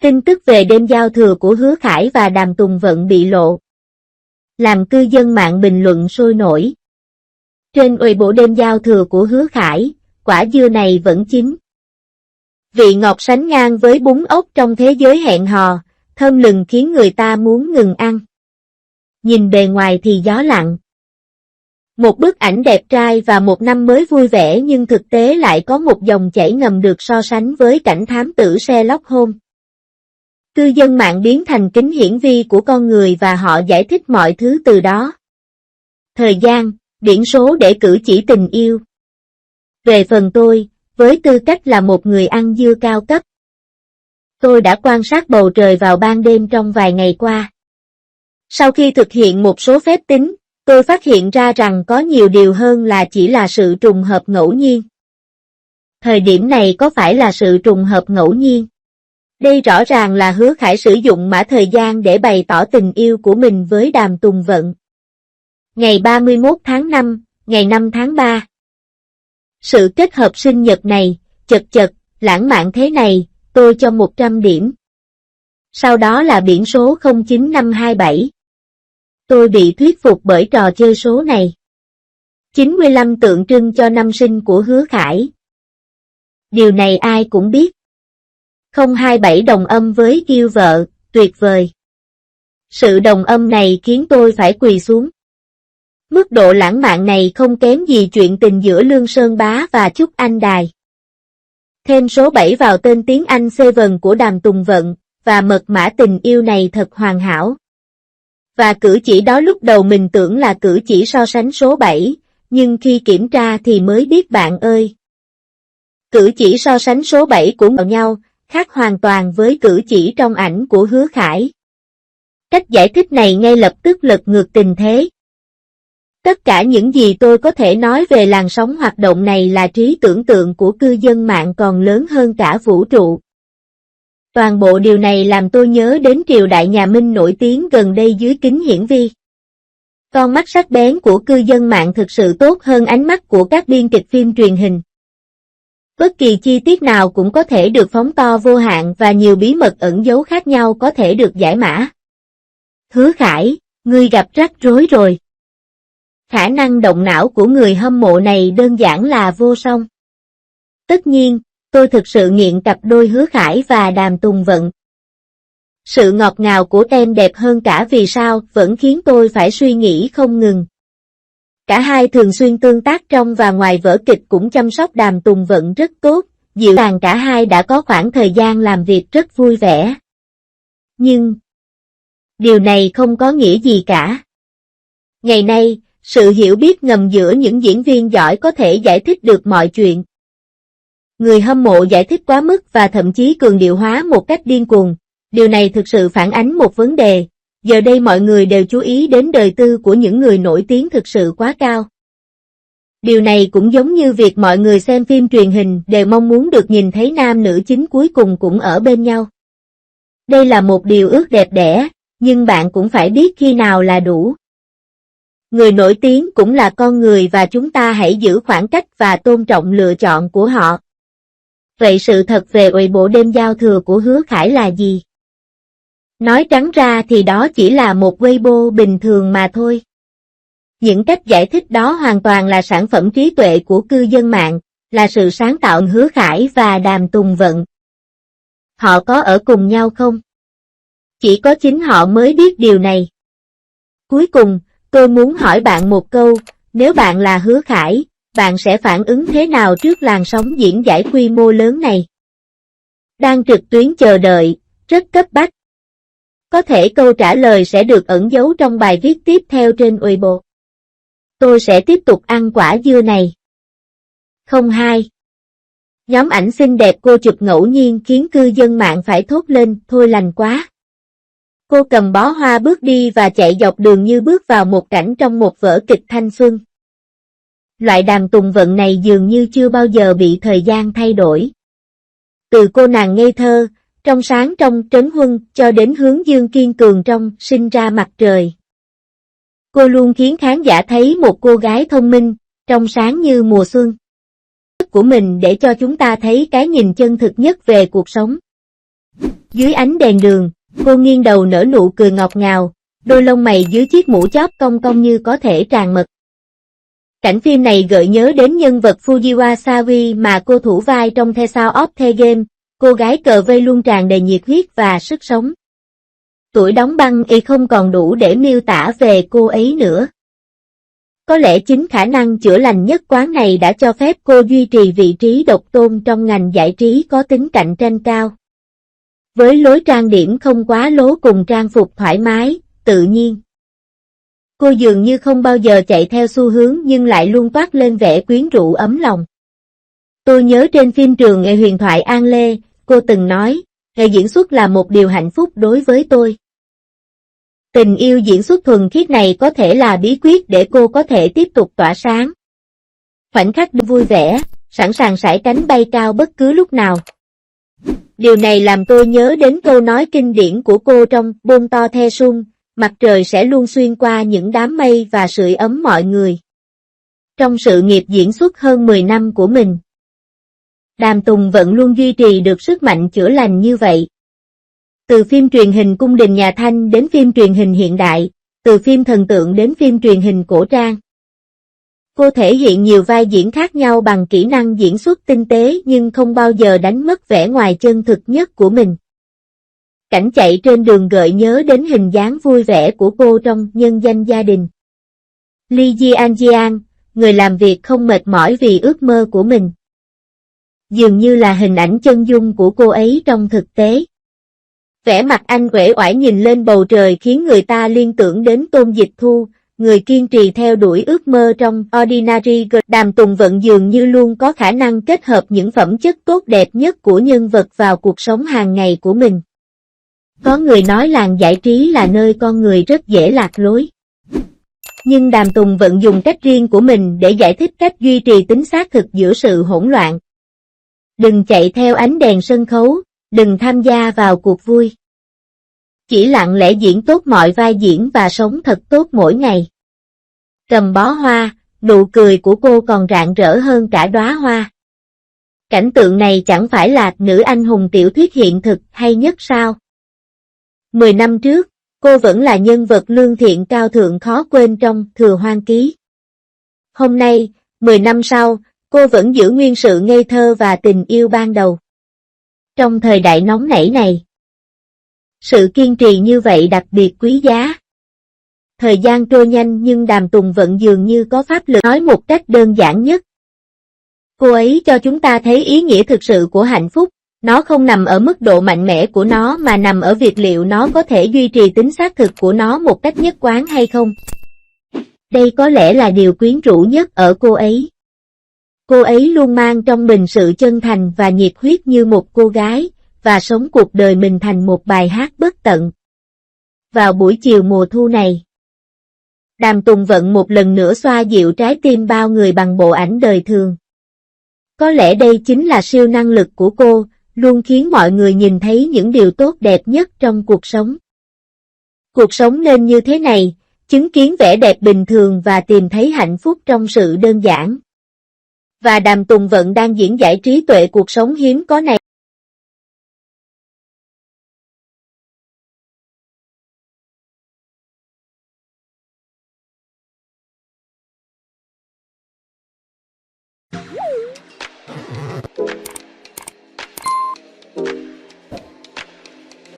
Tin tức về đêm giao thừa của Hứa Khải và Đàm Tùng Vận bị lộ, làm cư dân mạng bình luận sôi nổi. Trên Weibo đêm giao thừa của Hứa Khải, quả dưa này vẫn chín. Vị ngọt sánh ngang với bún ốc trong thế giới hẹn hò, thơm lừng khiến người ta muốn ngừng ăn. Nhìn bề ngoài thì gió lặng. Một bức ảnh đẹp trai và một năm mới vui vẻ, nhưng thực tế lại có một dòng chảy ngầm được so sánh với cảnh thám tử Sherlock Holmes. Cư dân mạng biến thành kính hiển vi của con người và họ giải thích mọi thứ từ đó. Thời gian, biển số để cử chỉ tình yêu. Về phần tôi, với tư cách là một người ăn dưa cao cấp, tôi đã quan sát bầu trời vào ban đêm trong vài ngày qua. Sau khi thực hiện một số phép tính, tôi phát hiện ra rằng có nhiều điều hơn là chỉ là sự trùng hợp ngẫu nhiên. Thời điểm này có phải là sự trùng hợp ngẫu nhiên? Đây rõ ràng là Hứa Khải sử dụng mã thời gian để bày tỏ tình yêu của mình với Đàm Tùng Vận. Ngày 31 tháng 5, ngày 5 tháng 3. Sự kết hợp sinh nhật này, chật, lãng mạn thế này, tôi cho 100 điểm. Sau đó là biển số 09527. Tôi bị thuyết phục bởi trò chơi số này. 95 tượng trưng cho năm sinh của Hứa Khải. Điều này ai cũng biết. 027 đồng âm với yêu vợ, tuyệt vời. Sự đồng âm này khiến tôi phải quỳ xuống. Mức độ lãng mạn này không kém gì chuyện tình giữa Lương Sơn Bá và Trúc Anh Đài. Thêm số 7 vào tên tiếng Anh Seven của Đàm Tùng Vận, và mật mã tình yêu này thật hoàn hảo. Và cử chỉ đó lúc đầu mình tưởng là cử chỉ so sánh số 7, nhưng khi kiểm tra thì mới biết bạn ơi. Cử chỉ so sánh số 7 của nhau, khác hoàn toàn với cử chỉ trong ảnh của Hứa Khải. Cách giải thích này ngay lập tức lật ngược tình thế. Tất cả những gì tôi có thể nói về làn sóng hoạt động này là trí tưởng tượng của cư dân mạng còn lớn hơn cả vũ trụ. Toàn bộ điều này làm tôi nhớ đến triều đại nhà Minh nổi tiếng gần đây dưới kính hiển vi. Con mắt sắc bén của cư dân mạng thực sự tốt hơn ánh mắt của các biên kịch phim truyền hình. Bất kỳ chi tiết nào cũng có thể được phóng to vô hạn và nhiều bí mật ẩn giấu khác nhau có thể được giải mã. Hứa Khải, ngươi gặp rắc rối rồi. Khả năng động não của người hâm mộ này đơn giản là vô song. Tất nhiên, tôi thực sự nghiện cặp đôi Hứa Khải và Đàm Tùng Vận. Sự ngọt ngào của tem đẹp hơn cả vì sao vẫn khiến tôi phải suy nghĩ không ngừng. Cả hai thường xuyên tương tác trong và ngoài vở kịch cũng chăm sóc Đàm Tùng Vận rất tốt, dịu dàng, cả hai đã có khoảng thời gian làm việc rất vui vẻ. Nhưng điều này không có nghĩa gì cả. Ngày nay, sự hiểu biết ngầm giữa những diễn viên giỏi có thể giải thích được mọi chuyện. Người hâm mộ giải thích quá mức và thậm chí cường điệu hóa một cách điên cuồng. Điều này thực sự phản ánh một vấn đề. Giờ đây mọi người đều chú ý đến đời tư của những người nổi tiếng thực sự quá cao. Điều này cũng giống như việc mọi người xem phim truyền hình đều mong muốn được nhìn thấy nam nữ chính cuối cùng cũng ở bên nhau. Đây là một điều ước đẹp đẽ, nhưng bạn cũng phải biết khi nào là đủ. Người nổi tiếng cũng là con người và chúng ta hãy giữ khoảng cách và tôn trọng lựa chọn của họ. Vậy sự thật về Weibo đêm giao thừa của Hứa Khải là gì? Nói trắng ra thì đó chỉ là một Weibo bình thường mà thôi. Những cách giải thích đó hoàn toàn là sản phẩm trí tuệ của cư dân mạng, là sự sáng tạo Hứa Khải và Đàm Tùng Vận. Họ có ở cùng nhau không? Chỉ có chính họ mới biết điều này. Cuối cùng, tôi muốn hỏi bạn một câu, nếu bạn là Hứa Khải, bạn sẽ phản ứng thế nào trước làn sóng diễn giải quy mô lớn này? Đang trực tuyến chờ đợi, rất cấp bách. Có thể câu trả lời sẽ được ẩn giấu trong bài viết tiếp theo trên Weibo. Tôi sẽ tiếp tục ăn quả dưa này. 02. Nhóm ảnh xinh đẹp cô chụp ngẫu nhiên khiến cư dân mạng phải thốt lên, thôi lành quá. Cô cầm bó hoa bước đi và chạy dọc đường như bước vào một cảnh trong một vở kịch thanh xuân. Loại Đàm Tùng Vận này dường như chưa bao giờ bị thời gian thay đổi. Từ cô nàng ngây thơ, trong sáng trong Trấn Huân cho đến hướng dương kiên cường trong Sinh ra mặt trời. Cô luôn khiến khán giả thấy một cô gái thông minh, trong sáng như mùa xuân. Của mình để cho chúng ta thấy cái nhìn chân thực nhất về cuộc sống. Dưới ánh đèn đường, cô nghiêng đầu nở nụ cười ngọt ngào, đôi lông mày dưới chiếc mũ chóp cong cong như có thể tràn mật. Cảnh phim này gợi nhớ đến nhân vật Fujiwara Sawi mà cô thủ vai trong The Sound of the Game, cô gái cờ vây luôn tràn đầy nhiệt huyết và sức sống. Tuổi đóng băng y không còn đủ để miêu tả về cô ấy nữa. Có lẽ chính khả năng chữa lành nhất quán này đã cho phép cô duy trì vị trí độc tôn trong ngành giải trí có tính cạnh tranh cao. Với lối trang điểm không quá lố cùng trang phục thoải mái, tự nhiên. Cô dường như không bao giờ chạy theo xu hướng nhưng lại luôn toát lên vẻ quyến rũ ấm lòng. Tôi nhớ trên phim Trường Nghệ huyền thoại An Lê, cô từng nói, nghề diễn xuất là một điều hạnh phúc đối với tôi. Tình yêu diễn xuất thuần khiết này có thể là bí quyết để cô có thể tiếp tục tỏa sáng. Khoảnh khắc vui vẻ, sẵn sàng sải cánh bay cao bất cứ lúc nào. Điều này làm tôi nhớ đến câu nói kinh điển của cô trong Bông To The Sun, mặt trời sẽ luôn xuyên qua những đám mây và sưởi ấm mọi người. Trong sự nghiệp diễn xuất hơn 10 năm của mình, Đàm Tùng vẫn luôn duy trì được sức mạnh chữa lành như vậy. Từ phim truyền hình cung đình nhà Thanh đến phim truyền hình hiện đại, từ phim thần tượng đến phim truyền hình cổ trang. Cô thể hiện nhiều vai diễn khác nhau bằng kỹ năng diễn xuất tinh tế nhưng không bao giờ đánh mất vẻ ngoài chân thực nhất của mình. Cảnh chạy trên đường gợi nhớ đến hình dáng vui vẻ của cô trong Nhân danh gia đình. Lee Jian, người làm việc không mệt mỏi vì ước mơ của mình. Dường như là hình ảnh chân dung của cô ấy trong thực tế. Vẻ mặt anh uể oải nhìn lên bầu trời khiến người ta liên tưởng đến Tôn Dịch Thu, người kiên trì theo đuổi ước mơ trong Ordinary Girl. Đàm Tùng Vận dường như luôn có khả năng kết hợp những phẩm chất tốt đẹp nhất của nhân vật vào cuộc sống hàng ngày của mình. Có người nói làng giải trí là nơi con người rất dễ lạc lối. Nhưng Đàm Tùng Vận dùng cách riêng của mình để giải thích cách duy trì tính xác thực giữa sự hỗn loạn. Đừng chạy theo ánh đèn sân khấu, đừng tham gia vào cuộc vui. Chỉ lặng lẽ diễn tốt mọi vai diễn và sống thật tốt mỗi ngày. Cầm bó hoa, nụ cười của cô còn rạng rỡ hơn cả đóa hoa. Cảnh tượng này chẳng phải là nữ anh hùng tiểu thuyết hiện thực hay nhất sao? 10 năm trước, cô vẫn là nhân vật lương thiện cao thượng khó quên trong Thừa Hoang Ký. Hôm nay, 10 năm sau, cô vẫn giữ nguyên sự ngây thơ và tình yêu ban đầu. Trong thời đại nóng nảy này, sự kiên trì như vậy đặc biệt quý giá. Thời gian trôi nhanh nhưng Đàm Tùng Vận dường như có pháp lực nói một cách đơn giản nhất. Cô ấy cho chúng ta thấy ý nghĩa thực sự của hạnh phúc, nó không nằm ở mức độ mạnh mẽ của nó mà nằm ở việc liệu nó có thể duy trì tính xác thực của nó một cách nhất quán hay không. Đây có lẽ là điều quyến rũ nhất ở cô ấy. Cô ấy luôn mang trong mình sự chân thành và nhiệt huyết như một cô gái, và sống cuộc đời mình thành một bài hát bất tận. Vào buổi chiều mùa thu này, Đàm Tùng Vận một lần nữa xoa dịu trái tim bao người bằng bộ ảnh đời thường. Có lẽ đây chính là siêu năng lực của cô, luôn khiến mọi người nhìn thấy những điều tốt đẹp nhất trong cuộc sống. Cuộc sống nên như thế này, chứng kiến vẻ đẹp bình thường và tìm thấy hạnh phúc trong sự đơn giản. Và Đàm Tùng Vận đang diễn giải trí tuệ cuộc sống hiếm có này.